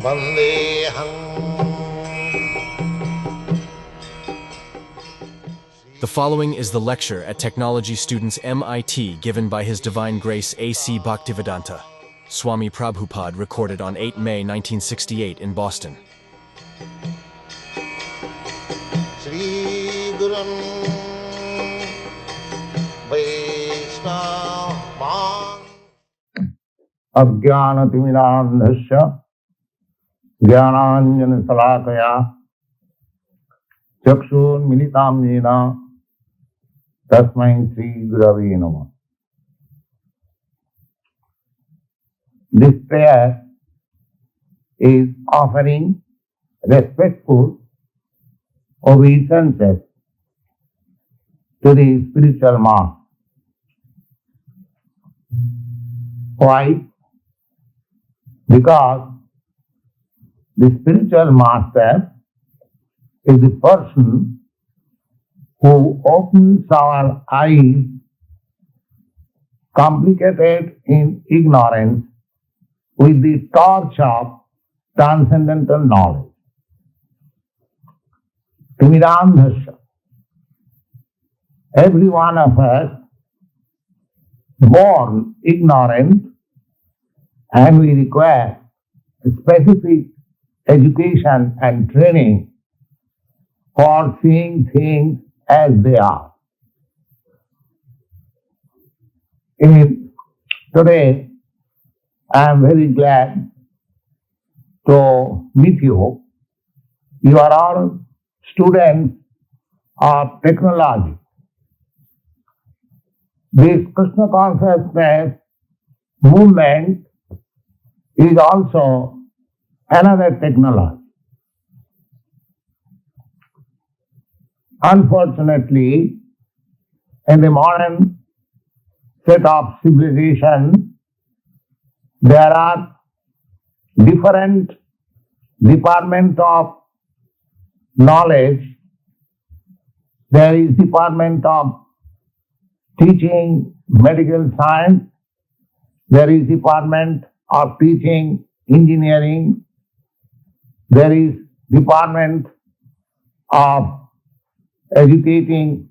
The following is the lecture at Technology Students M.I.T. given by His Divine Grace A.C. Bhaktivedanta, Swami Prabhupada, recorded on 8 May 1968 in Boston. Ajnanatimidandhasya Jnananjana Salakaya Chakshun Militam Jena Tasmai Sri Gurave Namah. This prayer is offering respectful obeisances to the spiritual master. Why? Because the spiritual master is the person who opens our eyes complicated in ignorance with the torch of transcendental knowledge. Timidandhasya. Every one of us born ignorant, and we require specific education and training for seeing things as they are. Today, I am very glad to meet you. You are all students of technology. This Krishna consciousness movement is also another technology. Unfortunately, in the modern set of civilization, there are different departments of knowledge. There is department of teaching medical science. There is department of teaching engineering. There is department of educating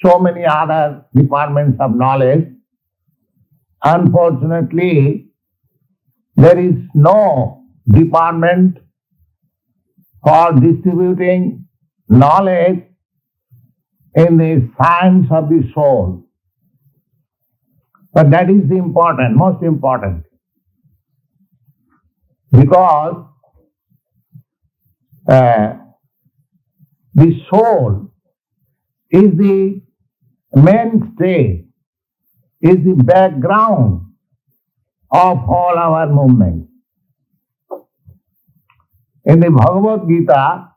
so many other departments of knowledge. Unfortunately, there is no department for distributing knowledge in the science of the soul. But that is the important, most important. Because the soul is the mainstay, is the background of all our movements. In the Bhagavad Gita,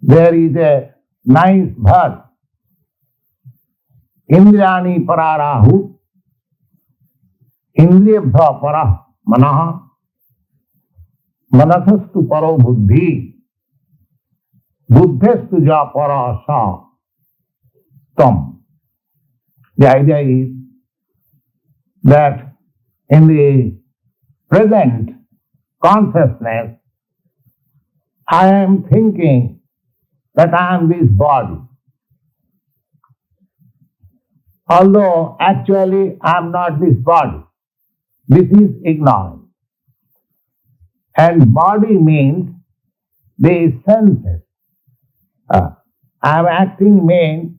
there is a nice verse. Indriyani pararahu, indriyabdha parah manaha, manasastu paro buddhi, buddhestu ja para sa tam. The idea is that in the present consciousness, I am thinking that I am this body. Although actually I am not this body. This is ignorance. And body means the senses. I am acting means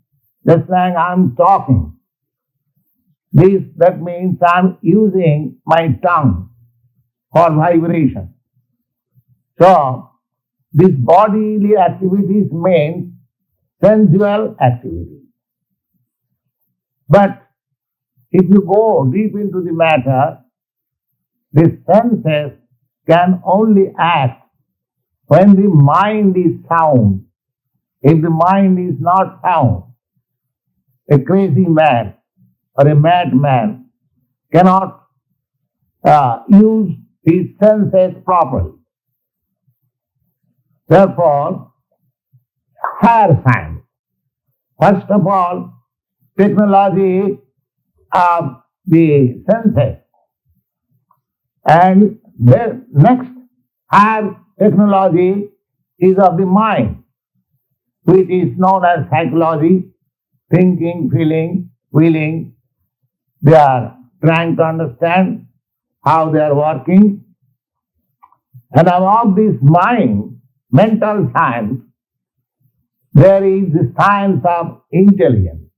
just like I am talking. That means I am using my tongue for vibration. So, this bodily activities means sensual activities. But if you go deep into the matter, the senses can only act when the mind is sound. If the mind is not sound, a crazy man or a madman cannot use his senses properly. Therefore, higher science. First of all, technology of the senses. And then next, higher technology is of the mind, which is known as psychology, thinking, feeling, willing. They are trying to understand how they are working. And above this mind, mental science, there is the science of intelligence.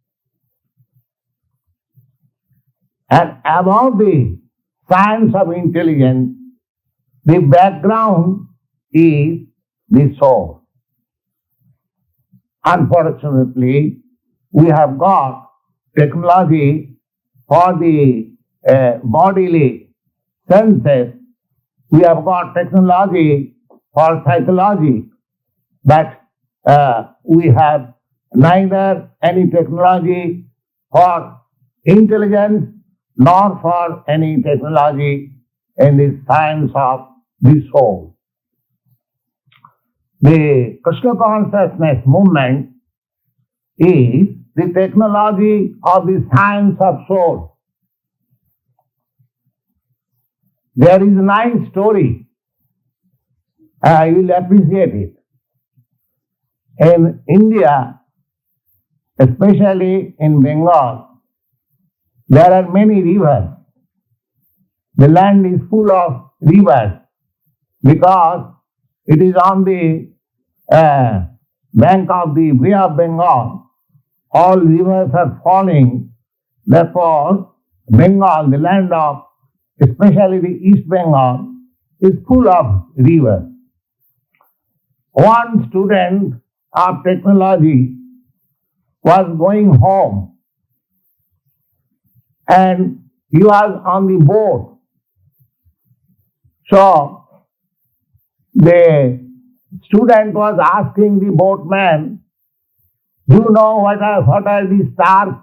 And above the science of intelligence, the background is the soul. Unfortunately, we have got technology for the bodily senses. We have got technology for psychology, but we have neither any technology for intelligence nor for any technology in the science of the soul. The Krishna consciousness movement is the technology of the science of soul. There is a nice story. I will appreciate it. In India, especially in Bengal, there are many rivers. The land is full of rivers because it is on the bank of the Bay of Bengal. All rivers are falling. Therefore, Bengal, the land of especially the East Bengal, is full of rivers. One student of technology was going home and he was on the boat. So, the student was asking the boatman, "Do you know what are these stars?"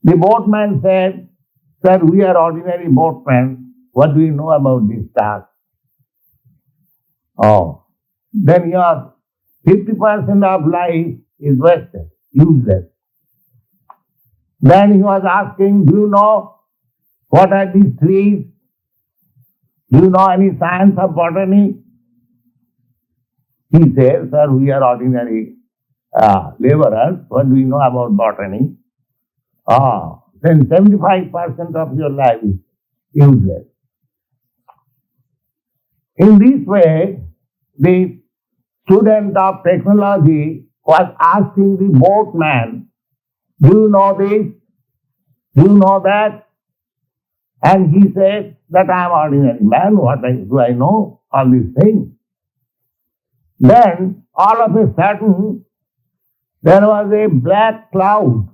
The boatman said, "Sir, we are ordinary boatmen. What do you know about these stars?" "Oh, then your 50% of life is wasted, useless." Then he was asking, "Do you know what are these trees? Do you know any science of botany?" He said, "Sir, we are ordinary laborers. What do you know about botany?" "Ah, then 75% of your life is useless." In this way, the student of technology was asking the boatman, "Do you know this? Do you know that?" And he said that "I am ordinary man. What do I know all these things?" Then all of a sudden there was a black cloud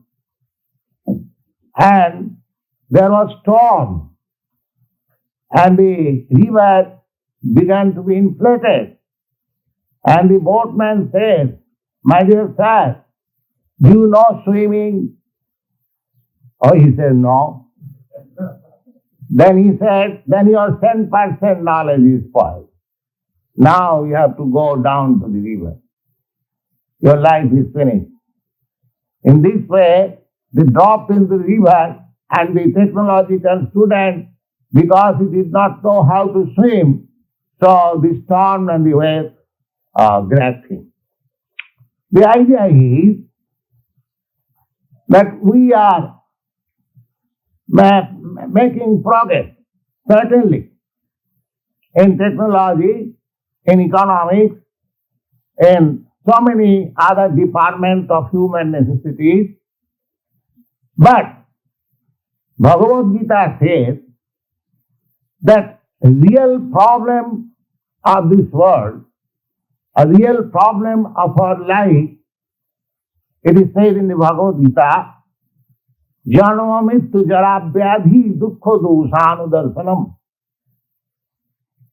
and there was storm and the river began to be inflated. And the boatman said, "My dear sir, do you know swimming?" Oh, he said, "No." Then he said, "Then your 10% knowledge is spoiled. Now you have to go down to the river. Your life is finished." In this way, they dropped into the river and the technological student, because he did not know how to swim, so the storm and the waves grabbed him. The idea is that we are making progress, certainly, in technology, in economics, in so many other departments of human necessities. But Bhagavad Gita says that real problem of this world, a real problem of our life, it is said in the Bhagavad Gita, Janma Mittu Jara Vyadhi Dukkha Dosanu Darsanam.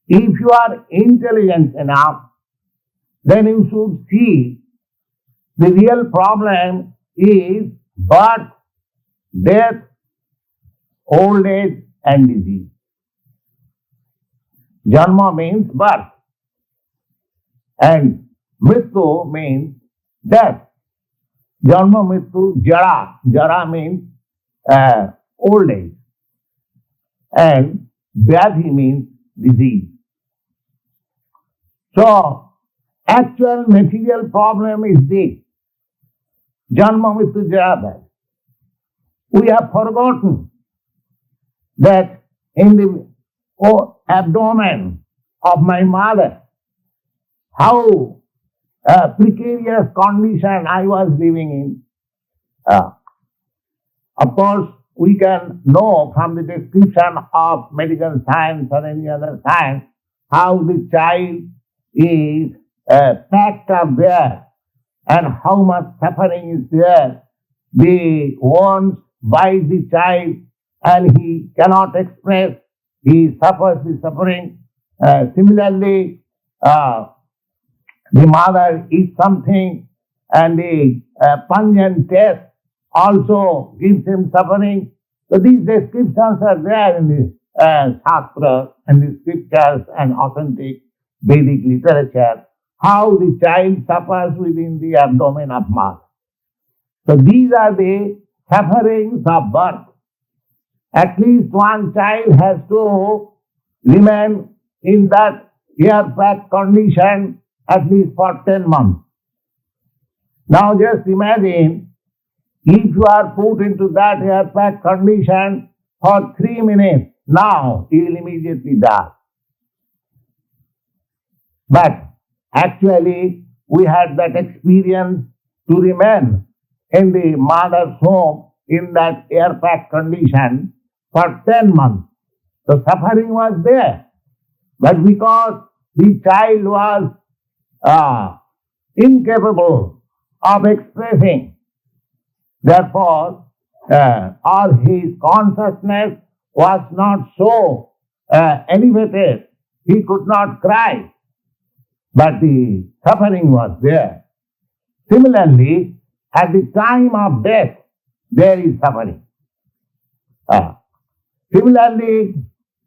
If you are intelligent enough, then you should see the real problem is birth, death, old age and disease. Janma means birth and Mrityu means death. Janma, Mrityu, Jara. Jara means old age and Vyadhi means disease. So, actual material problem is this. Janma Mrityu Jaya. We have forgotten that in the abdomen of my mother, how precarious condition I was living in. Of course, we can know from the description of medical science or any other science how the child is packed up there and how much suffering is there. The wounds bite the child and he cannot express, he suffers the suffering. Similarly, the mother eats something and the pungent taste also gives him suffering. So these descriptions are there in the Shastra and the scriptures and authentic Vedic literature, how the child suffers within the abdomen of mother. So these are the sufferings of birth. At least one child has to remain in that air-packed condition at least for 10 months. Now just imagine, if you are put into that air-packed condition for 3 minutes, now you will immediately die. But actually, we had that experience to remain in the mother's home in that air-packed condition for 10 months. The suffering was there. But because the child was incapable of expressing, therefore, or his consciousness was not so elevated, he could not cry, but the suffering was there. Similarly, at the time of death, there is suffering. Similarly,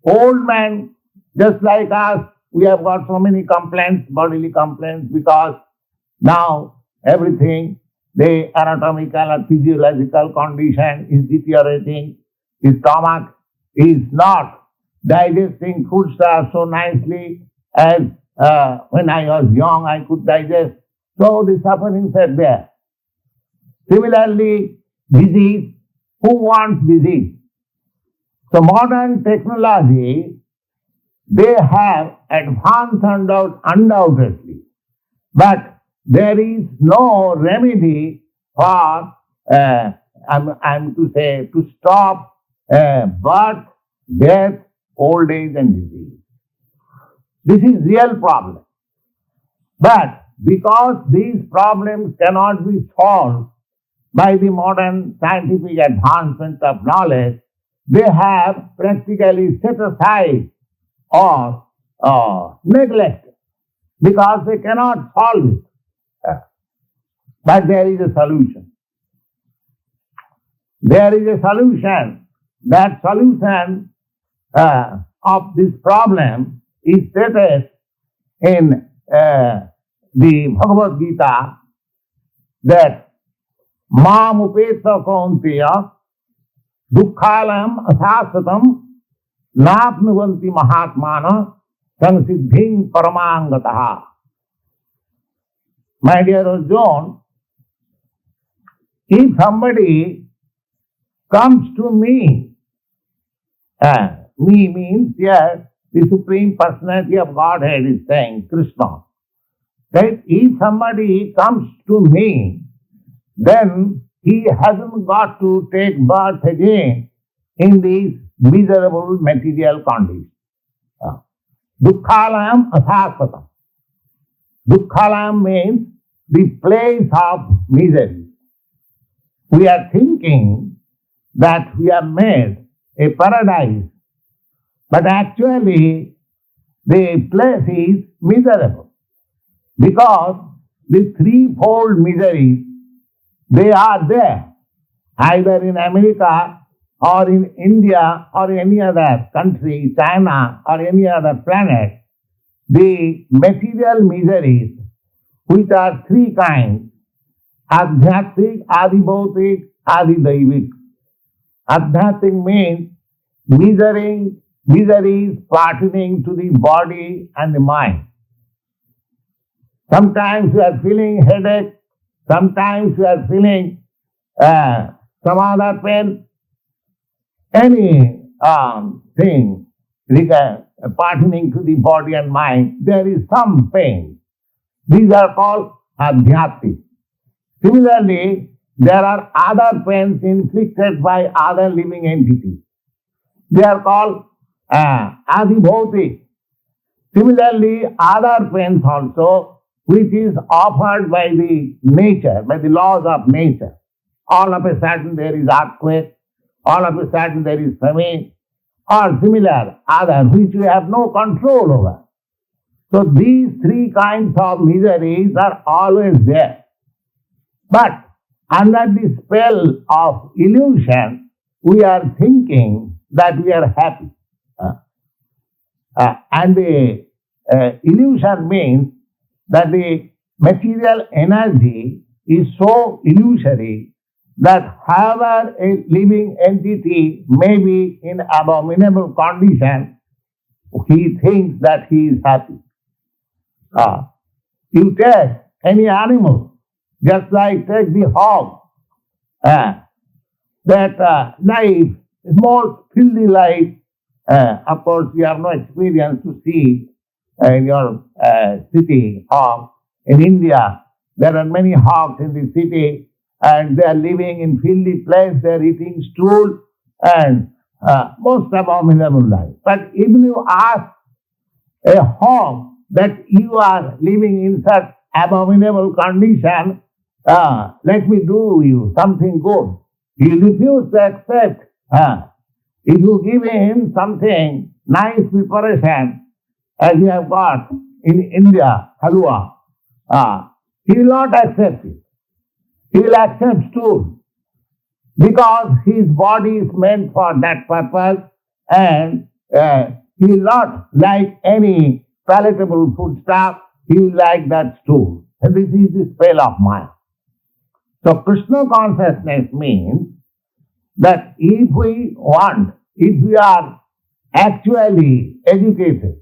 old men, just like us, we have got so many complaints, bodily complaints, because now everything, the anatomical or physiological condition is deteriorating. The stomach is not digesting foodstuff so nicely as when I was young I could digest. So the sufferings are there. Similarly, disease. Who wants disease? So modern technology, they have advanced undoubtedly, but there is no remedy for, I'm to say, to stop birth, death, old age and disease. This is real problem. But because these problems cannot be solved by the modern scientific advancement of knowledge, they have practically set aside or neglected because they cannot solve it. But there is a solution. There is a solution. That solution of this problem is stated in the Bhagavad Gita that Mam upeta kaunteya dukkhalam asasatam napnuvanti mahatmana samsiddhim paramangataha. My dear Arjun, if somebody comes to me, me means here the Supreme Personality of Godhead is saying, Krishna, that if somebody comes to me, then he hasn't got to take birth again in these miserable material conditions. Dukkhalam asasatam. Dukkhalam means the place of misery. We are thinking that we have made a paradise, but actually the place is miserable because the threefold miseries, they are there, either in America or in India or any other country, China or any other planet. The material miseries, which are three kinds, Adhyatik, Adibhautik, Adidaivik. Adhyatik means miseries pertaining to the body and the mind. Sometimes you are feeling headache, sometimes you are feeling some other pain, any thing pertaining to the body and mind, there is some pain. These are called adhyatmic. Similarly, there are other pains inflicted by other living entities. They are called adhibhautik. Similarly, other pains also, which is offered by the nature, by the laws of nature. All of a sudden there is earthquake, all of a sudden there is famine, or similar other, which we have no control over. So these three kinds of miseries are always there. But under the spell of illusion, we are thinking that we are happy. And the illusion means that the material energy is so illusory that however a living entity may be in abominable condition, he thinks that he is happy. You take any animal, just like take the hog, that life, small filthy life, of course you have no experience to see in your city hog. In India, there are many hogs in the city and they are living in filthy place, they are eating stool and most abominable life. But if you ask a hog that you are living in such abominable condition, let me do you something good, he refuses to accept. If you give him something nice preparation, as you have got in India, halwa, he will not accept it. He will accept stool because his body is meant for that purpose and he will not like any palatable foodstuff, he will like that stool. And this is the spell of Maya. So Krishna consciousness means that if we are actually educated,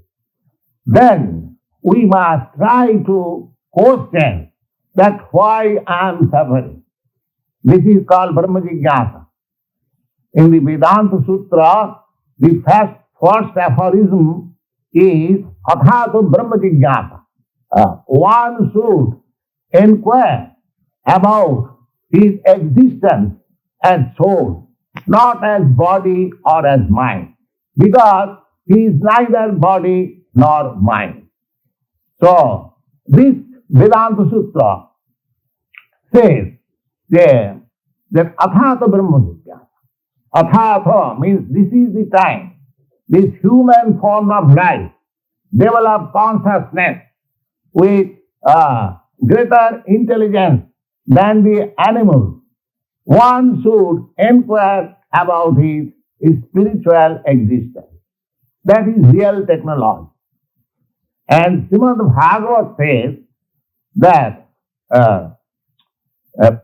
then we must try to question that why I am suffering. This is called Brahma Jignasa. In the Vedanta Sutra, the first aphorism is Athato Brahma Jignasa. One should inquire about his existence as soul, not as body or as mind, because he is neither body nor mind. So, this Vedanta Sutra says that Athato Brahma Jignasa. Athato means this is the time, this human form of life, develop consciousness with greater intelligence than the animals. One should inquire about his spiritual existence. That is real technology. And Srimad Bhagavad says that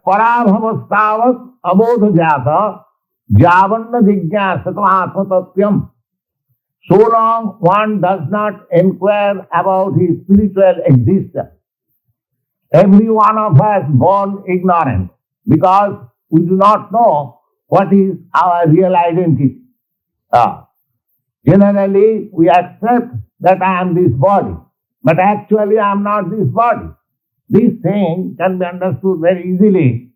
parabhavastavat abodha jata javanna jignasatma atmatatyam. So long one does not inquire about his spiritual existence. Every one of us born ignorant because we do not know what is our real identity. Generally, we accept that I am this body, but actually I am not this body. This thing can be understood very easily.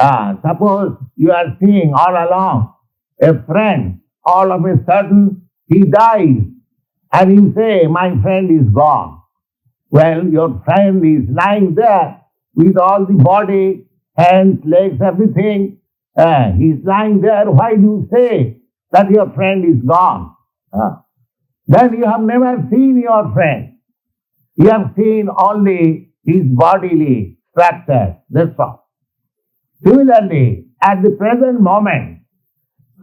Suppose you are seeing all along a friend, all of a sudden he dies, and you say, my friend is gone. Well, your friend is lying there with all the body, hands, legs, everything. He is lying there. Why do you say that your friend is gone? Then you have never seen your friend. You have seen only his bodily structure. That's all. Similarly, at the present moment,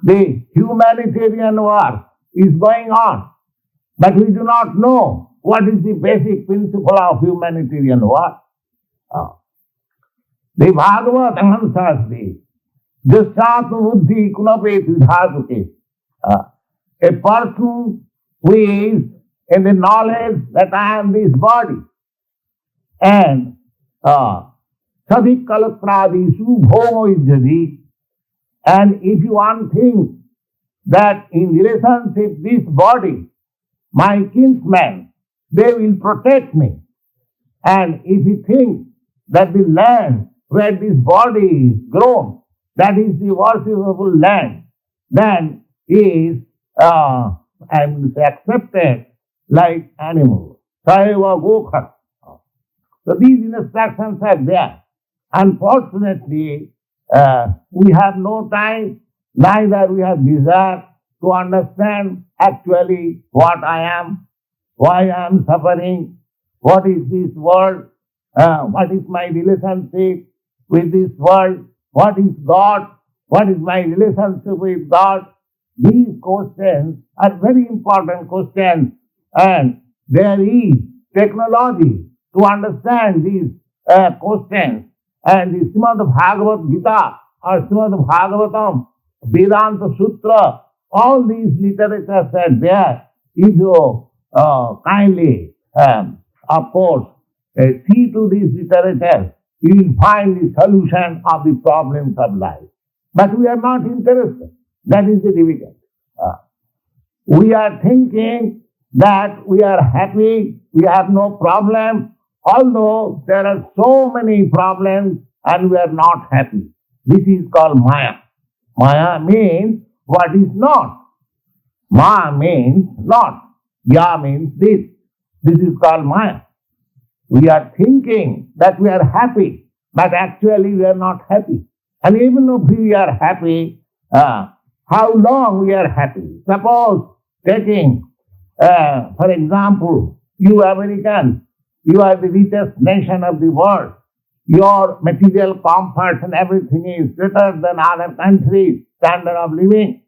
the humanitarian work is going on, but we do not know what is the basic principle of humanitarian work. The Bhagavatam says this, Jasatma buddhi kunapeti dhatuke. A person who is in the knowledge that I am this body, And Sadik Kalapradisu Bhomo Ijjadi. And if one thinks that in relationship this body, my kinsmen, they will protect me. And if he thinks that the land where this body is grown, that is the worshipable land, then he is accepted like animal. Saiva Gokha. So these instructions are there. Unfortunately, we have no time, neither we have desire to understand actually what I am, why I am suffering, what is this world, what is my relationship with this world, what is God, what is my relationship with God. These questions are very important questions, and there is technology to understand these questions. And the Srimad Bhagavad Gita or Srimad Bhagavatam, Vedanta Sutra, all these literatures are there. If you kindly, of course, see to these literatures, you will find the solution of the problems of life. But we are not interested. That is the difficulty. We are thinking that we are happy, we have no problem, although there are so many problems and we are not happy. This is called Maya. Maya means what is not. Ma means not. Ya means this. This is called Maya. We are thinking that we are happy, but actually we are not happy. And even if we are happy, how long we are happy? Suppose taking, for example, you Americans, you are the richest nation of the world. Your material comforts and everything is better than other countries' standard of living.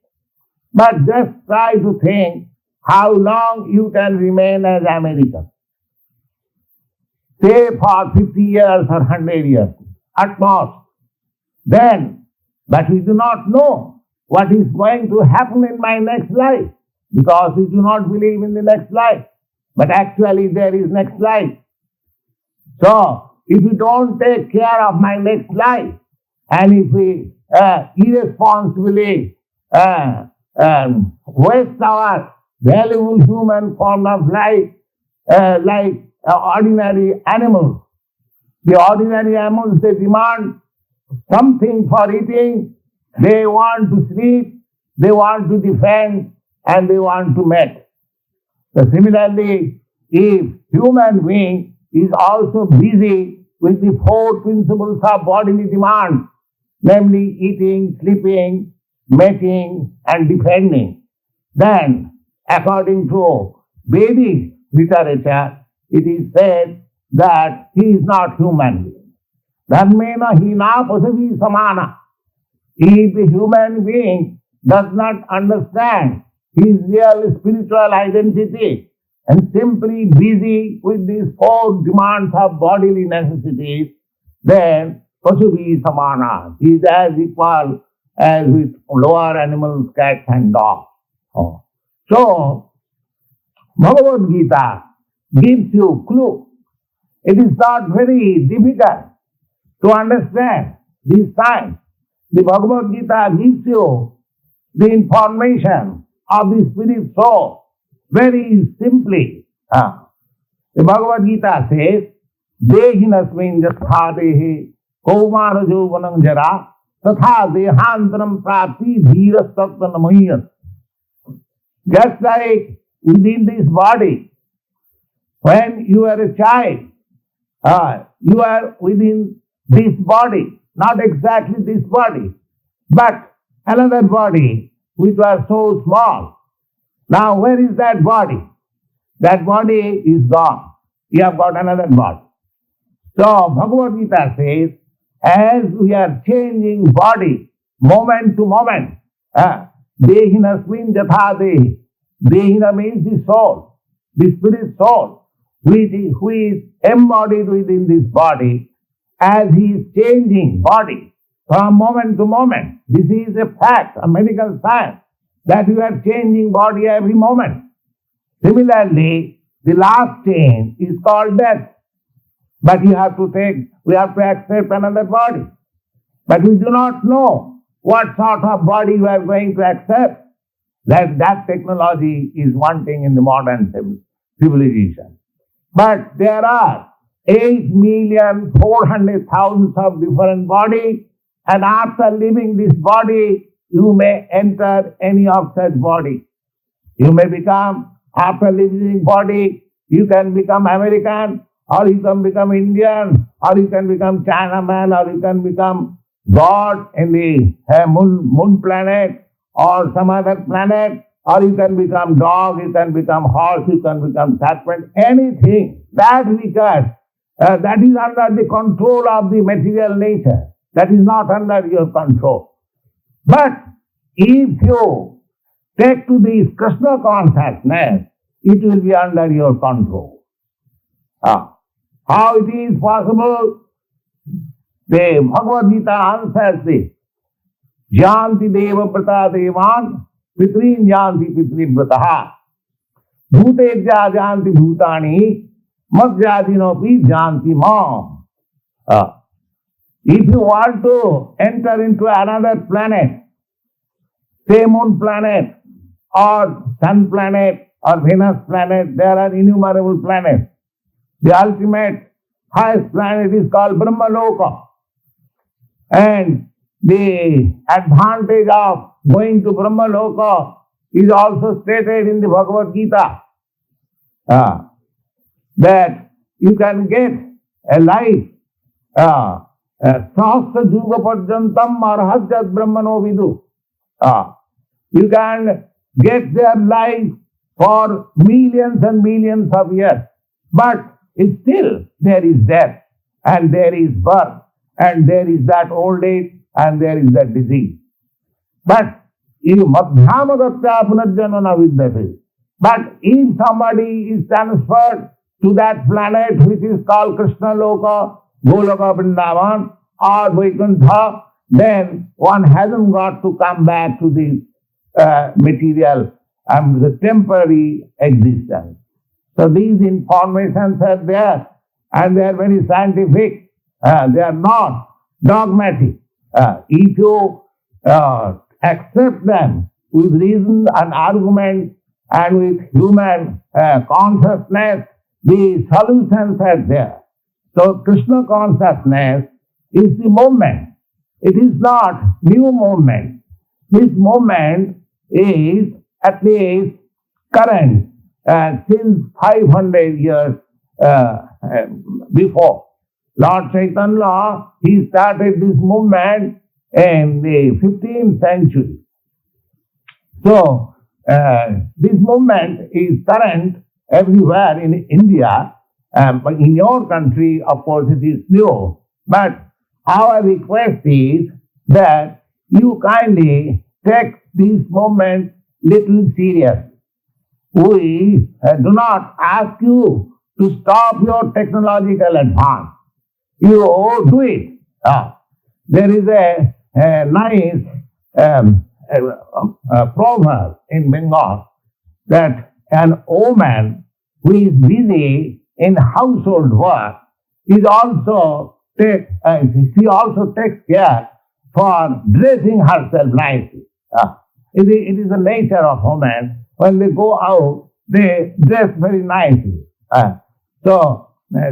But just try to think how long you can remain as American. Say for 50 years or 100 years, at most. Then, but we do not know what is going to happen in my next life, because we do not believe in the next life. But actually there is next life. So, if we don't take care of my next life, and if we irresponsibly waste our valuable human form of life like ordinary animals, the ordinary animals, they demand something for eating, they want to sleep, they want to defend, and they want to mate. So similarly, if human being is also busy with the four principles of bodily demand, namely eating, sleeping, mating, and defending, then according to Vedic literature, it is said that he is not human being. Dharmena hina pasavi samana. If the human being does not understand his real spiritual identity and simply busy with these four demands of bodily necessities, then pasavi samana. He is as equal as with lower animals, cats and dogs. So, Bhagavad Gita gives you clue. It is not very difficult to understand these signs. The Bhagavad Gita gives you the information of the spirit soul very simply. The Bhagavad Gita says, Dehinasmin jatha dehe kaumara jovanam jara tatha dehantaram prapti dhira sattva namayat. Just like within this body, when you are a child, you are within this body, not exactly this body, but another body which was so small. Now where is that body? That body is gone. You have got another body. So Bhagavad Gita says, as we are changing body moment to moment, Dehinasmin jatha dehi. Dehina means the soul, the spirit soul, who is embodied within this body, as he is changing body from moment to moment. This is a fact, a medical science, that you are changing body every moment. Similarly, the last change is called death. But we have to accept another body. But we do not know what sort of body we are going to accept. That technology is wanting in the modern civilization. But there are 8,400,000 of different bodies, and after leaving this body, you may enter any of such body. You may become, after leaving body, you can become American, or you can become Indian, or you can become Chinaman, or you can become God in the moon planet, or some other planet, or you can become dog, you can become horse, you can become serpent, anything that that is under the control of the material nature. That is not under your control. But if you take to this Krishna consciousness, it will be under your control. How it is possible? The Bhagavad Gita answers this. Janti deva prata devan pitrin janti pitri brataha bhutejja janti bhutani madhyadinopi janti mam. If you want to enter into another planet, say moon planet or sun planet or Venus planet, there are innumerable planets. The ultimate highest planet is called Brahmaloka. And the advantage of going to Brahmaloka is also stated in the Bhagavad Gita. That you can get a life Sahasra Juga Parjantam Arhajat Brahmano Vidu. You can get their life for millions and millions of years. But still there is death, and there is birth, and there is that old age, and there is that disease. But if somebody is transferred to that planet which is called Krishna Loka, Goloka Vrindavan, or Vaikuntha, then one hasn't got to come back to this material and the temporary existence. So these informations are there, and they are very scientific. They are not dogmatic. If you accept them with reason and argument and with human consciousness, the solutions are there. So Krishna consciousness is the movement. It is not new movement. This movement is at least current since 500 years before. Lord Chaitanya, he started this movement in the 15th century. So, this movement is current everywhere in India, but in your country, of course, it is new. But our request is that you kindly take this movement little serious. We do not ask you to stop your technological advance. You do it. There is a nice proverb in Bengal that an woman who is busy in household work is also she also takes care for dressing herself nicely. It is the nature of women. When they go out, they dress very nicely.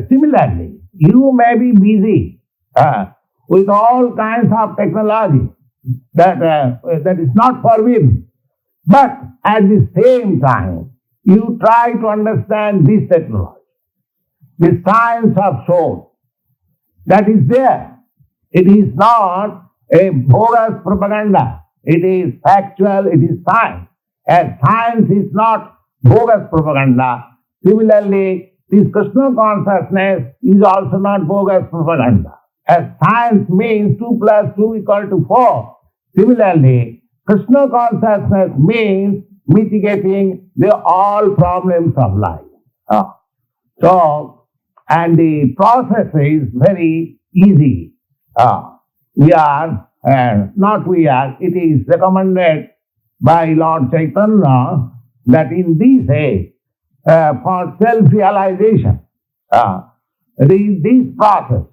Similarly, you may be busy with all kinds of technology that is not forbidden. But at the same time, you try to understand this technology, the science of soul, that is there. It is not a bogus propaganda. It is factual, it is science. As science is not bogus propaganda, similarly, this Krishna consciousness is also not bogus propaganda. As science means 2 plus 2 equal to 4, similarly, Krishna consciousness means mitigating all problems of life. And the process is very easy. It is recommended by Lord Chaitanya that in this age, for self-realization, This process,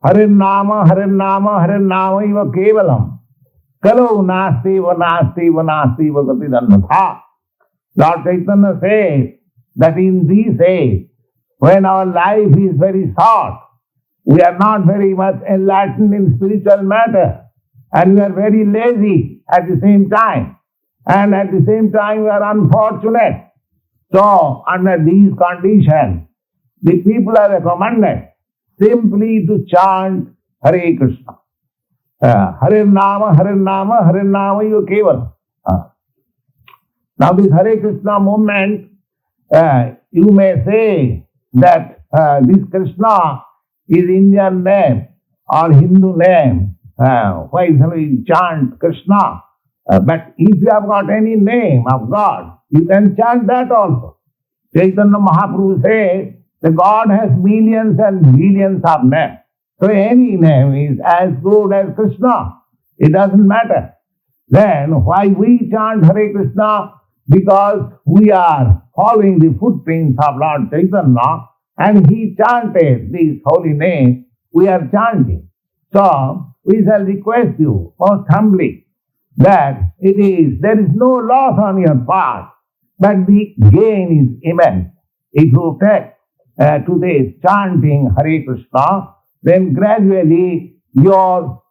Harinama, Harinama, Harinama iva kevalam, kalau nasti va nasti va nasti va gatidanatha. Lord Chaitanya says that in this age, when our life is very short, we are not very much enlightened in spiritual matter, and we are very lazy at the same time, and at the same time we are unfortunate. So, under these conditions, the people are recommended simply to chant Hare Krishna. Hare Nama, Hare Nama, Hare Nama eva kevalam. Now this Hare Krishna movement, you may say that this Krishna is Indian name or Hindu name. Why shall we chant Krishna? But if you have got any name of God, you can chant that also. Chaitanya Mahaprabhu says the God has millions and billions of names. So any name is as good as Krishna. It doesn't matter. Then why we chant Hare Krishna? Because we are following the footprints of Lord Chaitanya, and he chanted this holy name. We are chanting. So we shall request you most humbly that there is no loss on your part, but the gain is immense. If you take to this chanting Hare Krishna, then gradually your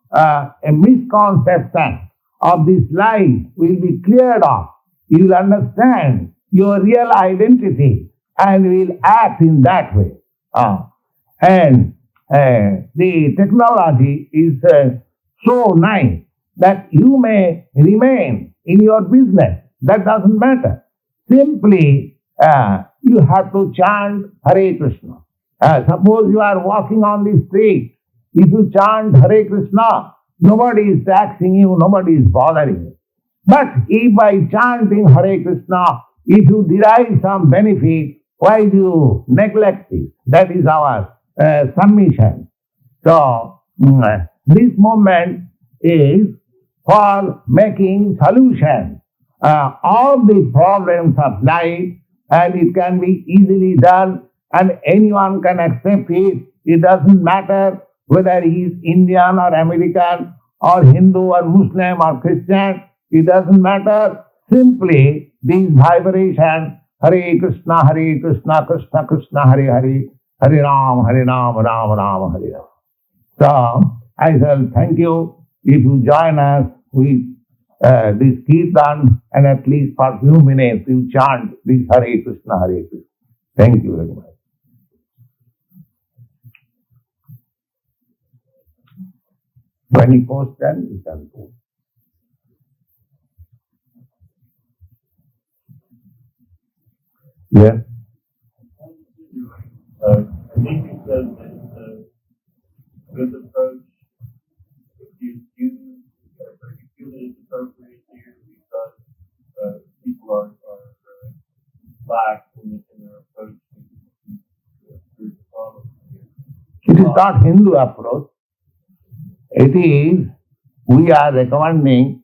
misconception of this life will be cleared off. You will understand your real identity and will act in that way. And the technology is so nice that you may remain in your business. That doesn't matter. Simply, you have to chant Hare Krishna. Suppose you are walking on the street. If you chant Hare Krishna, nobody is taxing you, nobody is bothering you. But if by chanting Hare Krishna, if you derive some benefit, why do you neglect it? That is our submission. So, this movement is for making solution of the problems of life, and it can be easily done, and anyone can accept it. It doesn't matter whether he is Indian or American or Hindu or Muslim or Christian. It doesn't matter. Simply these vibrations, Hare Krishna, Krishna Krishna, Hare Hare, Hare Ram, Ram Ram, Hare Ram. So I shall thank you if you join us with this Kirtan, and at least for a few minutes you chant this Hare Krishna, Hare Krishna. Thank you very much. Any question you can put. Yeah. I think you said that good approach, if you feel that it's appropriate here because people are lax in their approach to spiritual problems. It is not Hindu approach. It is, we are recommending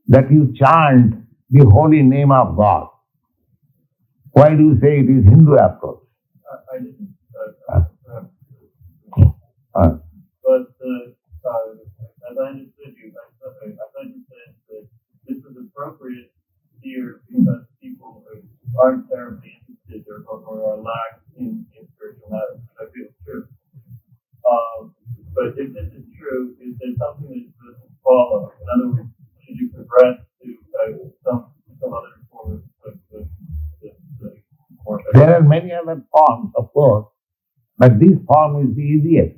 that you chant the holy name of God. Why do you say it is Hindu approach? I didn't. But as I understood you, I thought you said that this is appropriate here because people aren't terribly interested or are lax in spiritual matters, which I feel is true. But if this is true, is there something that doesn't follow? In other words, should you progress to some other form of more? There are many other forms, of course, but this form is the easiest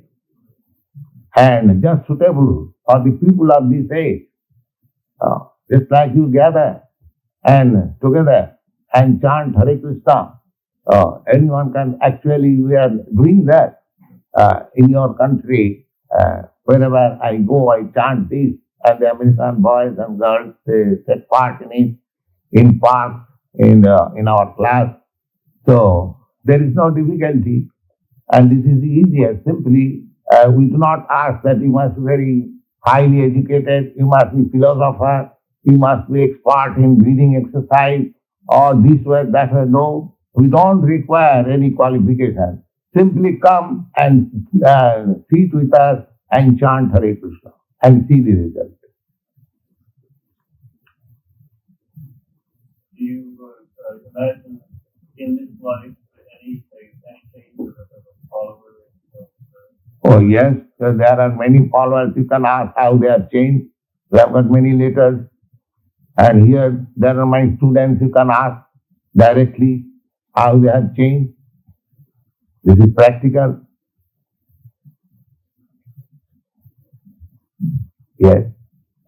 and just suitable for the people of this age. Just like you gather and together and chant Hare Krishna, anyone can actually, we are doing that in your country. Wherever I go, I chant this, and the American boys and girls, they take part in it, in parks, in our class. So there is no difficulty, and this is the easiest. Simply, we do not ask that you must be very highly educated, you must be philosopher, you must be expert in breathing exercise, or this way, that way. No, we don't require any qualification. simply come and sit with us and chant Hare Krishna and see the result. Do you imagine in this life any change of followers? Oh yes, so there are many followers. You can ask how they have changed. We have got many letters. And here there are my students. You can ask directly how they have changed. This is practical. Yes.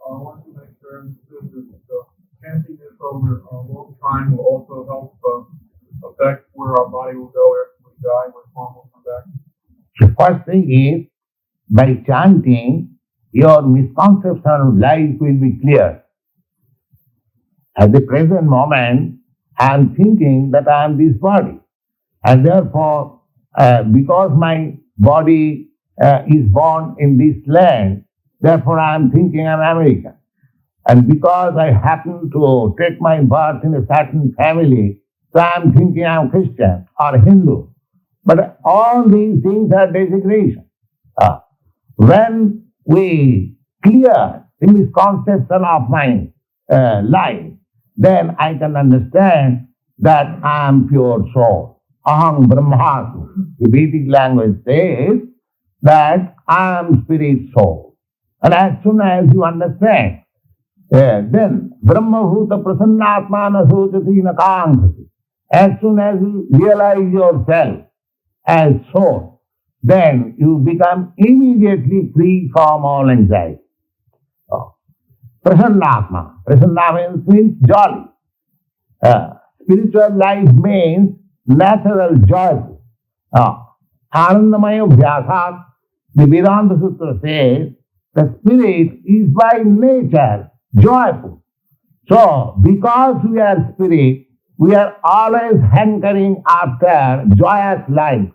I want to make sure that chanting this over a long time will also help affect where our body will go after we die, when form will come back. The first thing is, by chanting, your misconception of life will be clear. At the present moment, I am thinking that I am this body. And therefore, because my body is born in this land, therefore I am thinking I am American. And because I happen to take my birth in a certain family, so I am thinking I am Christian or Hindu. But all these things are designation. When we clear the misconception of my life, then I can understand that I am pure soul. Aham Brahmasmi. The Vedic language says that I am spirit soul. And as soon as you understand, then Brahmabhuta Prasannatmana Sochati Nakankhati. As soon as you realize yourself as soul, then you become immediately free from all anxiety. Prasannatma. Prasanna means jolly. Spiritual life means natural joy. Anandamaya Bhyasat, the Vedanta Sutra says, the spirit is by nature joyful. So, because we are spirit, we are always hankering after joyous life.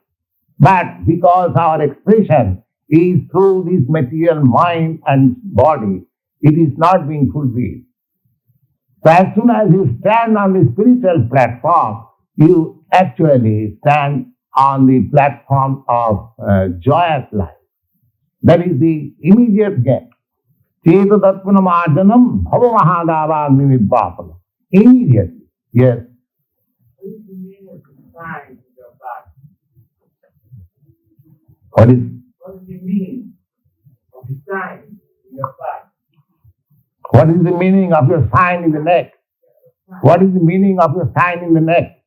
But because our expression is through this material mind and body, it is not being fulfilled. So as soon as you stand on the spiritual platform, you actually stand on the platform of joyous life. That is the immediate gain. Chetatatvanamarjanam bhava mahadavagni nidvapanam. Immediately. Yes. What is the meaning of the sign in your back? What is the meaning of the sign in your back? What is the meaning of your sign in the neck? What is the meaning of your sign in the neck?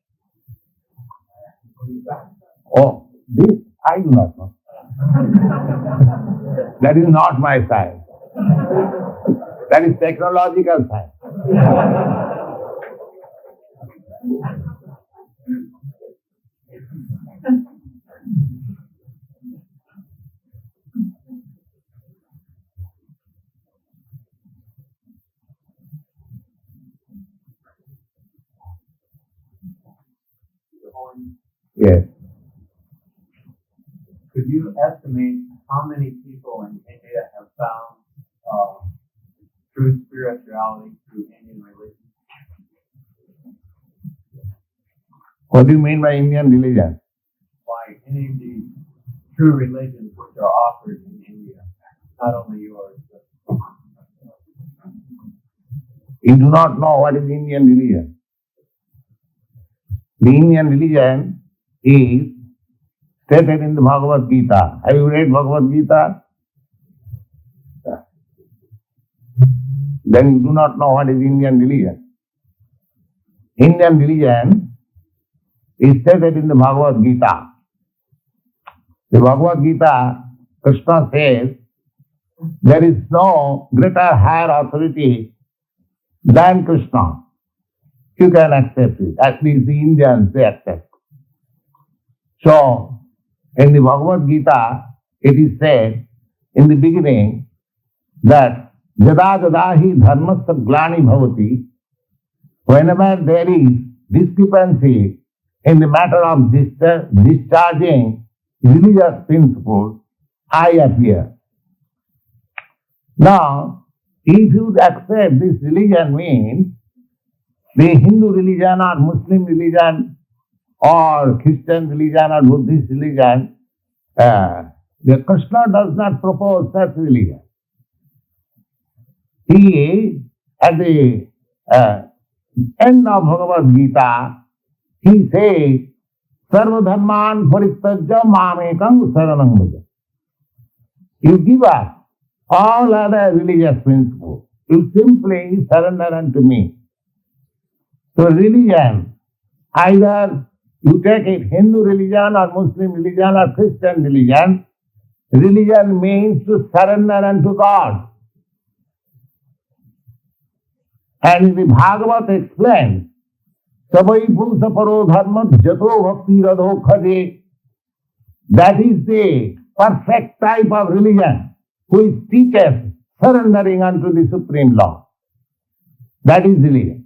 Oh, this I do not know. That is not my sign. That is technological sign. Yes. Could you estimate how many people in India have found true spirituality through Indian religion? What do you mean by Indian religion? By any of the true religions which are offered in India, not only yours, but you do not know what is Indian religion. The Indian religion is stated in the Bhagavad Gita. Have you read Bhagavad Gita? Then you do not know what is Indian religion. Indian religion is stated in the Bhagavad Gita. The Bhagavad Gita, Krishna says, there is no greater higher authority than Krishna. You can accept it. At least the Indians, they accept. So, in the Bhagavad Gita, it is said in the beginning that Jada jada hi dharmasya glani bhavati, whenever there is discrepancy in the matter of discharging religious principles, I appear. Now, if you accept this religion means the Hindu religion or Muslim religion or Christian religion or Buddhist religion, the Krishna does not propose such religion. He, at the end of Bhagavad Gita, he says, Sarva dharman parittajya mamekam saranam bhaja. You give up all other religious principles. You simply surrender unto me. So religion, either you take it Hindu religion or Muslim religion or Christian religion, religion means to surrender unto God. And in the Bhagavad explains, Savai Purusha Paro Dharma Jato Bhakti Radho Khaje. That is the perfect type of religion which teaches surrendering unto the Supreme Lord. That is religion.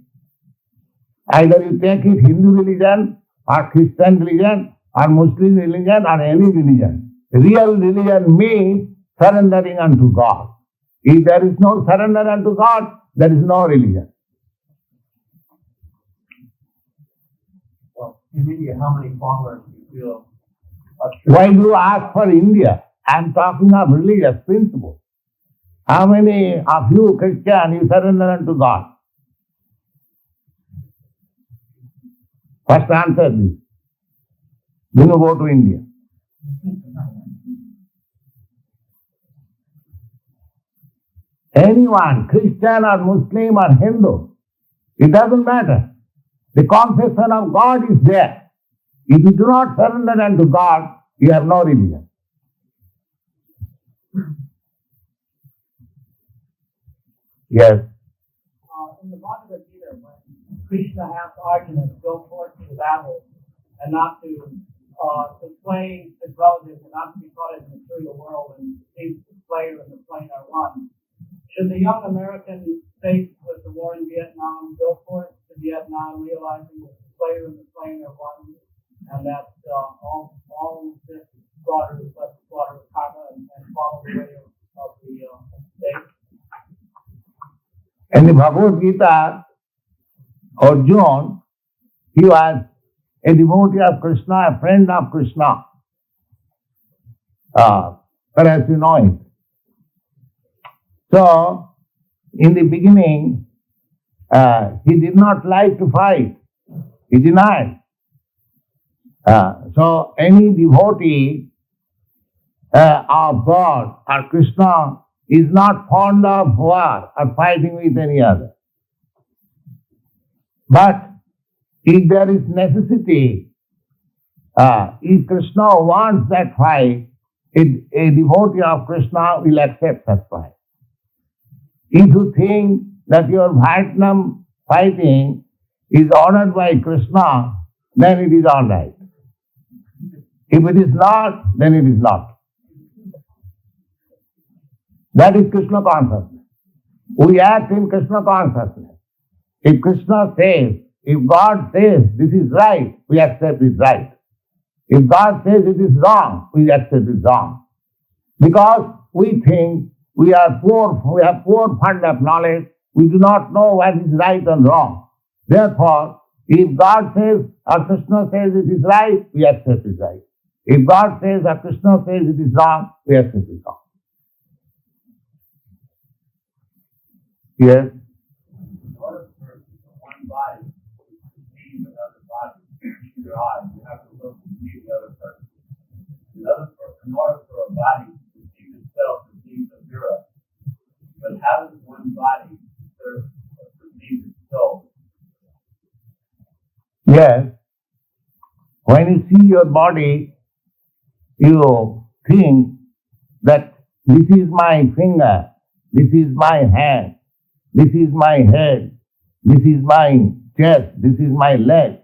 Either you take it Hindu religion or Christian religion or Muslim religion or any religion. Real religion means surrendering unto God. If there is no surrender unto God, there is no religion. Well, in India, how many followers do you feel? Why do you ask for India? I am talking of religious principles. How many of you Christian, you surrender unto God? First answer this. Then you go to India. Anyone, Christian or Muslim or Hindu, it doesn't matter. The conception of God is there. If you do not surrender unto God, you have no religion. Yes. In the Bhagavad Gita, when Krishna asked Arjuna to go forth to the battle and not to slay his relatives and not to be caught in the material world and think the slayer and the slain are one, should the young American faced with the war in Vietnam go forth to Vietnam realizing that the slayer and the slain are one and that all this slaughter is but the slaughter of karma and follow the way of the state? In the Bhagavad Gita, Arjuna, he was a devotee of Krishna, a friend of Krishna. Perhaps you know it. So, in the beginning, he did not like to fight. He denied. So, any devotee of God or Krishna is not fond of war or fighting with any other. But if there is necessity, if Krishna wants that fight, a devotee of Krishna will accept that fight. If you think that your Vietnam fighting is ordered by Krishna, then it is all right. If it is not, then it is not. That is Krishna consciousness. We act in Krishna consciousness. If Krishna says, if God says this is right, we accept it right. If God says it is wrong, we accept it wrong. Because we think we are poor, we have poor fund of knowledge, we do not know what is right and wrong. Therefore, if God says or Krishna says it is right, we accept it right. If God says or Krishna says it is wrong, we accept it wrong. Yes? In order for one body to perceive another body, with your eyes, you have to look and see the other person. In order for a body to perceive itself as being the mirror, but how does one body perceive its soul? Yes. When you see your body, you think that this is my finger, this is my hand, this is my head, this is my chest, this is my leg.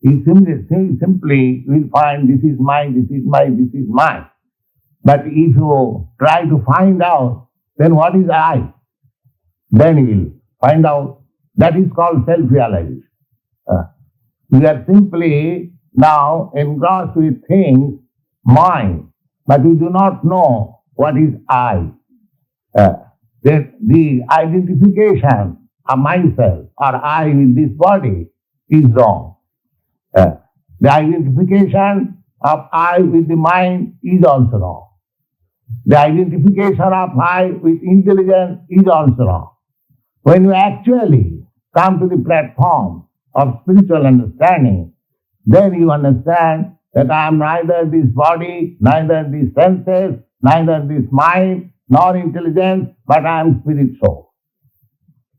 You simply will find this is mine, this is mine, this is mine. But if you try to find out, then what is I? Then you will find out. That is called self-realization. You are simply now engrossed with things, mine, but you do not know what is I. The identification of myself or I with this body is wrong. The identification of I with the mind is also wrong. The identification of I with intelligence is also wrong. When you actually come to the platform of spiritual understanding, then you understand that I am neither this body, neither these senses, neither this mind, nor intelligence, but I am spirit soul.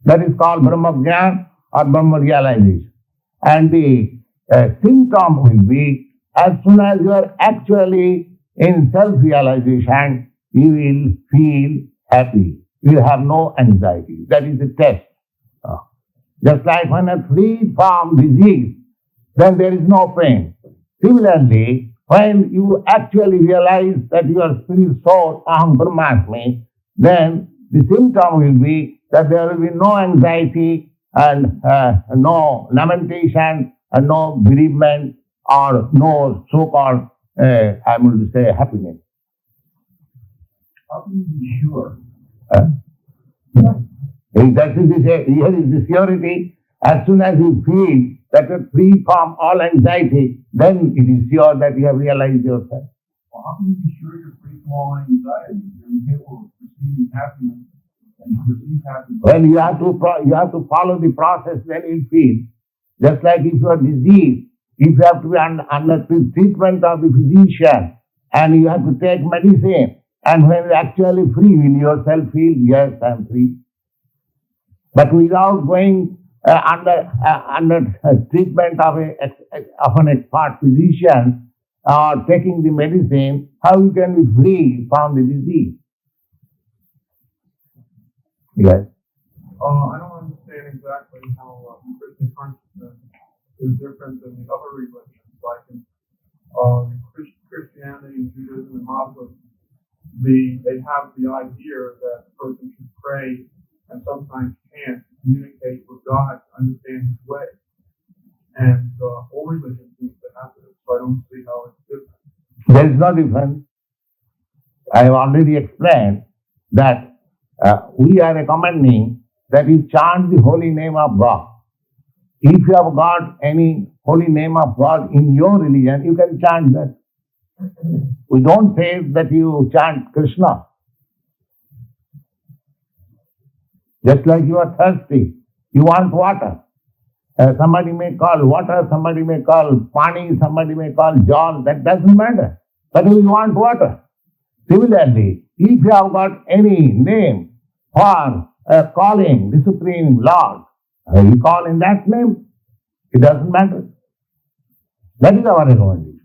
That is called Brahma Jnana or Brahma realization. And the symptom will be, as soon as you are actually in self-realization, you will feel happy. You will have no anxiety. That is the test. Just like when you are freed from disease, then there is no pain. Similarly, when you actually realize that you are spirit soul, Aham Brahmasmi, then the symptom will be that there will be no anxiety and no lamentation and no bereavement or no so-called, I will say, happiness. How can you be sure? That is here is the surety. As soon as you feel that you are free from all anxiety, then it is sure that you have realized yourself. Well, how can you be sure you're free from all anxiety? You're capable of perceiving happiness and you perceive happiness. Well, you have to follow the process, then you feel. Just like if you are diseased, if you have to be under treatment of the physician and you have to take medicine, and when you are actually free, will yourself feel, yes, I am free. But without going under treatment of an expert physician or taking the medicine, how you can be free from the disease? Yes. I don't understand exactly how Christian consciousness is different than the other religions. Like in Christianity, Judaism, and Muslim, they have the idea that a person should pray and sometimes chant to communicate with God to understand His way. And all religions seem to have this, so I don't see how it's different. There is no difference. I have already explained that we are recommending that you chant the holy name of God. If you have got any holy name of God in your religion, you can chant that. We don't say that you chant Krishna. Just like you are thirsty, you want water. Somebody may call water, somebody may call pani, somebody may call jal, that doesn't matter. But you want water. Similarly, if you have got any name for calling the Supreme Lord, you call in that name, it doesn't matter. That is our recommendation.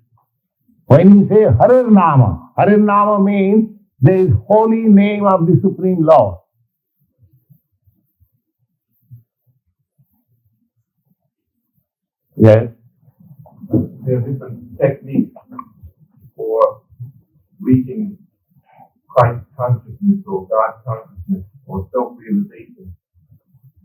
When you say Harir Nama means there is holy name of the Supreme Lord. Yes. There are different techniques for reaching Christ consciousness or God consciousness or self-realization.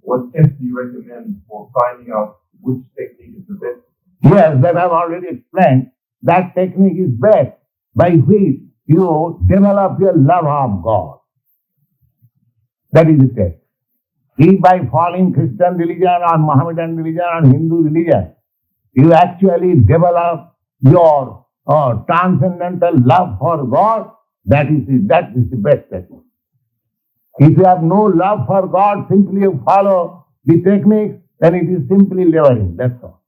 What tips do you recommend for finding out which technique is the best? Yes, that I've already explained. That technique is best by which you develop your love of God. That is the test. If by following Christian religion or Mohammedan religion or Hindu religion, you actually develop your transcendental love for God, that is the best technique. If you have no love for God, simply you follow the technique, then it is simply laboring, that's all.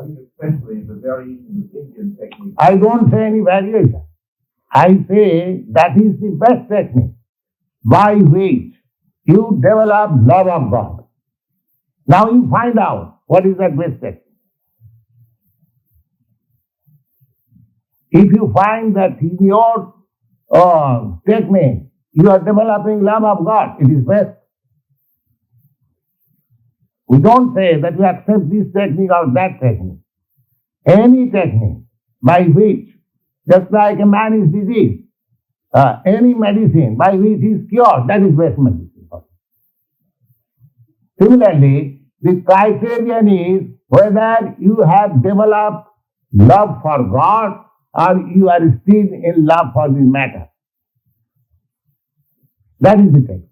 I mean, especially the variation of Indian technique. I don't say any variation. I say that is the best technique by which you develop love of God. Now you find out what is that best technique. If you find that in your technique you are developing love of God, it is best. We don't say that we accept this technique or that technique. Any technique by which, just like a man is diseased, any medicine by which he is cured, that is best medicine. Similarly, the criterion is whether you have developed love for God or you are still in love for the matter. That is the technique.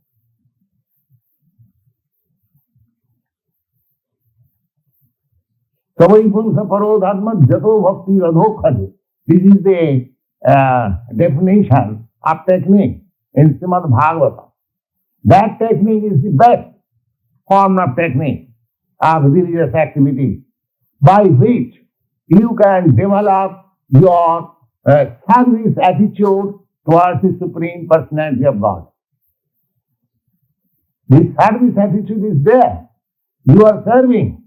Savai punsa paro dharma jato bhakti radho khaje. This is the definition of technique in Srimad Bhagavatam. That technique is the best form of technique of religious activity by which you can develop your service attitude towards the Supreme Personality of God. This service attitude is there. You are serving.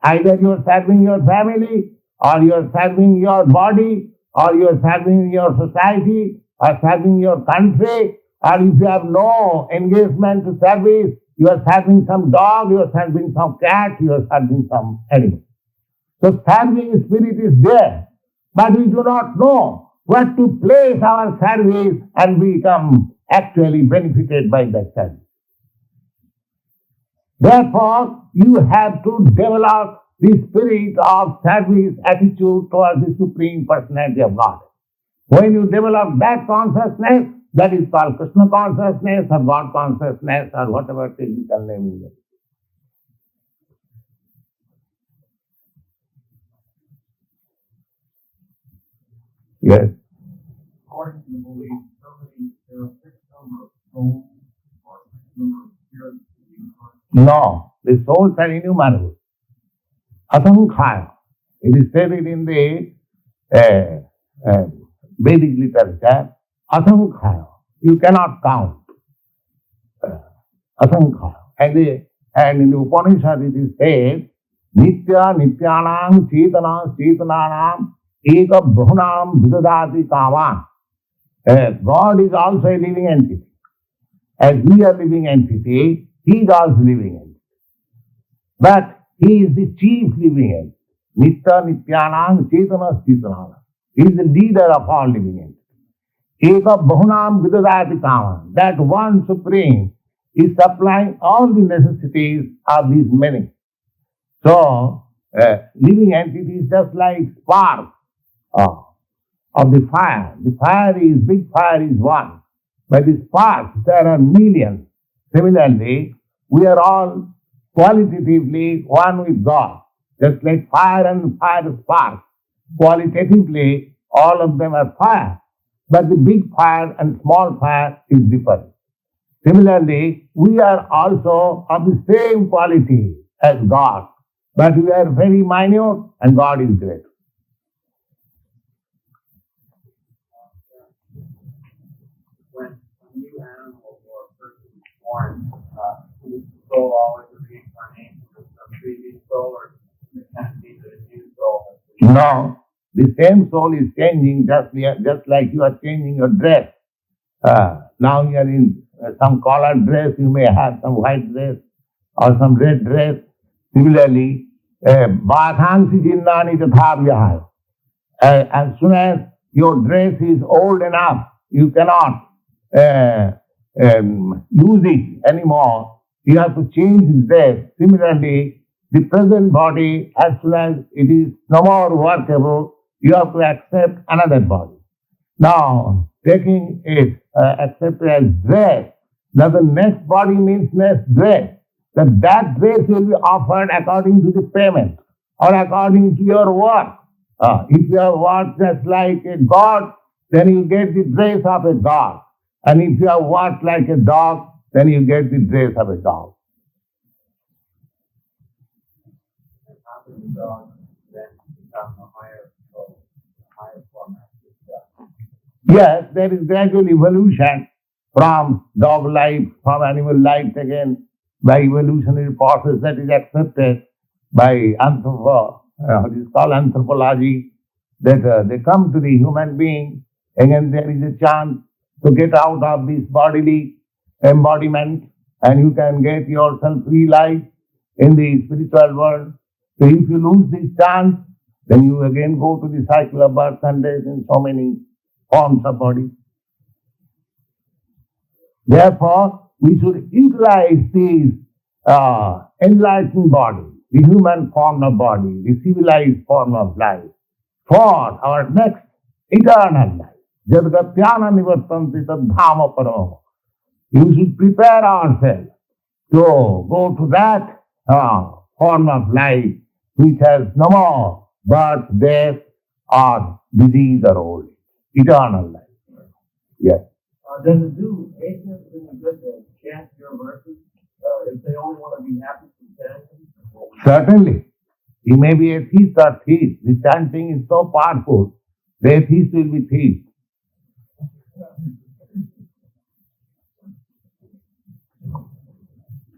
Either you are serving your family, or you are serving your body, or you are serving your society, or serving your country, or if you have no engagement to service, you are serving some dog, you are serving some cat, you are serving some animal. So serving spirit is there, but we do not know where to place our service and become actually benefited by that service. Therefore, you have to develop the spirit of service attitude towards the Supreme Personality of God. When you develop that consciousness, that is called Krishna consciousness or God consciousness or whatever technical name is. Yes. According to the belief, there are six number of souls or six number of spirits in the universe. No, the souls are innumerable. Asankhaya. It is stated in the Vedic literature. Asankhaya. You cannot count. Asankhaya. And in the Upanishad it is said, Nitya Nityanam Chetana Chetananam Eka Bhunam Vidadati Kavan. God is also a living entity. As we are living entity, He is also living entity. But He is the chief living entity. Nitya Nityanam Chetana Chetananam. He is the leader of all living entities. Eka Bhunam Vidadati Kavan. That one Supreme is supplying all the necessities of these many. So, living entity is just like spark of the fire. The big fire is one. But the sparks, there are millions. Similarly, we are all qualitatively one with God. Just like fire and fire sparks. Qualitatively, all of them are fire. But the big fire and small fire is different. Similarly, we are also of the same quality as God, but we are very minute and God is great. When new animal or a person is born, is the soul always a reincarnation of some previous soul, or it can't be that a new soul? No, the same soul is changing just like you are changing your dress. Now you are in some colored dress, you may have some white dress or some red dress. Similarly, Bhajans jinnani tatha. As soon as your dress is old enough, you cannot use it anymore. You have to change the dress. Similarly, the present body, as soon as it is no more workable, you have to accept another body. Now, taking it accepted as dress, now the next body means next dress. That dress will be offered according to the payment or according to your work. If you have worked just like a god, then you get the dress of a god. And if you have worked like a dog, then you get the dress of a dog. How can the dog then become a higher soul, a higher format of God? Yes, there is gradual evolution from dog life, from animal life again, by evolutionary process that is accepted by anthropology, that they come to the human being, again there is a chance to get out of this bodily embodiment and you can get yourself free life in the spiritual world. So if you lose this chance, then you again go to the cycle of birth and death in so many forms of body. Therefore, we should utilize this enlightened body, the human form of body, the civilized form of life, for our next eternal life. Jadgatyana nivartanti tadhama paramo. You should prepare ourselves to go to that form of life which has no more birth, death, or disease or old age. Eternal life. Yes. Does it do atheists any good to chant your verses if they only want to be happy from chanting? Certainly. He may be a thief or thief. The chanting is so powerful, the atheist will be thief.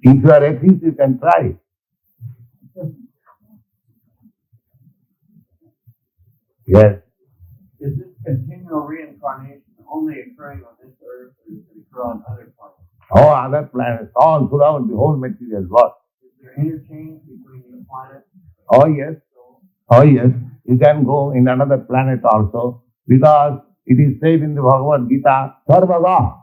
If you are atheist, you can try. Yes. Is this continual reincarnation only occurring on this earth, or does it occur on other planets? Oh, other planets, all throughout the whole material world. Is there interchange between these planets? Oh yes. Oh yes. You can go in another planet also, because it is said in the Bhagavad Gita, Sarvaga.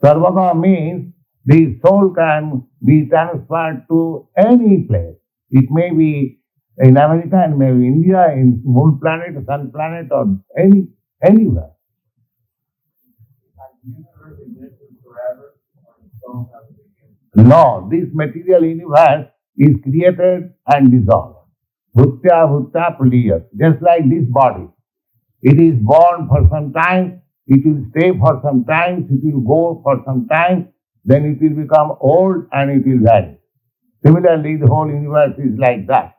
Sarvaga means the soul can be transferred to any place. It may be in America, it may be India, in moon planet, sun planet, or anywhere. Like the universe exists forever, or the soul has a beginning? No, this material universe is created and dissolved. Bhutya bhutya praliyat. Just like this body. It is born for some time, it will stay for some time, it will go for some time, then it will become old and it will vanish. Similarly, the whole universe is like that.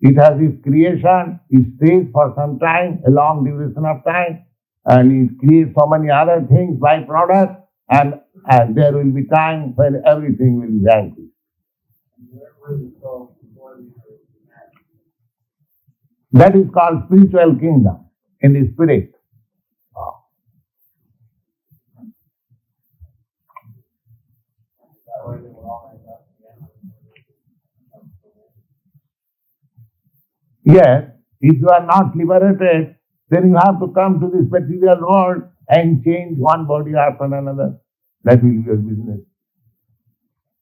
It has its creation, it stays for some time, a long duration of time, and it creates so many other things, byproducts, and there will be time when everything will vanish. Where will the soul before the earth is magic? That is called spiritual kingdom, in the spirit. That way they will all end up together. Yes, if you are not liberated, then you have to come to this material world and change one body after another. That will be your business.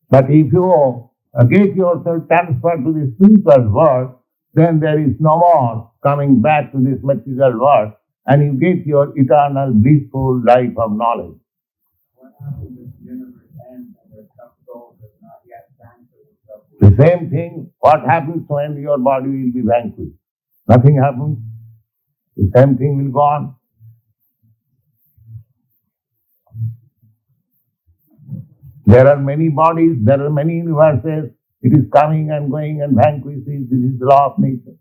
But if you get yourself transferred to the spiritual world, then there is no more coming back to this material world, and you get your eternal blissful life of knowledge. What happens if the universe ends and there's some soul that's not yet transferred itself? The same thing, what happens when your body will be vanquished? Nothing happens. The same thing will go on. There are many bodies, there are many universes. It is coming and going and vanquishes. This is the law of nature.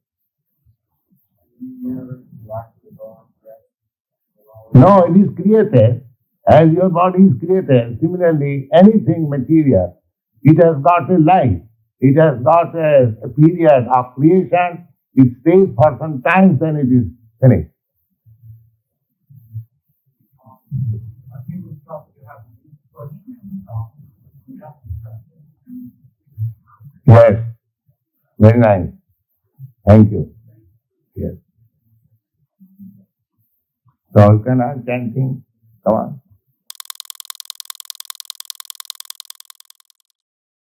The universe is locked to the bone, correct? No, it is created. As your body is created, similarly, anything material, it has got a life. It has got a period of creation. It stays for some time, then it is finished. I think we probably have a question. We have to Yes. Very nice. Thank you. Yes. So you can ask chanting. Come on.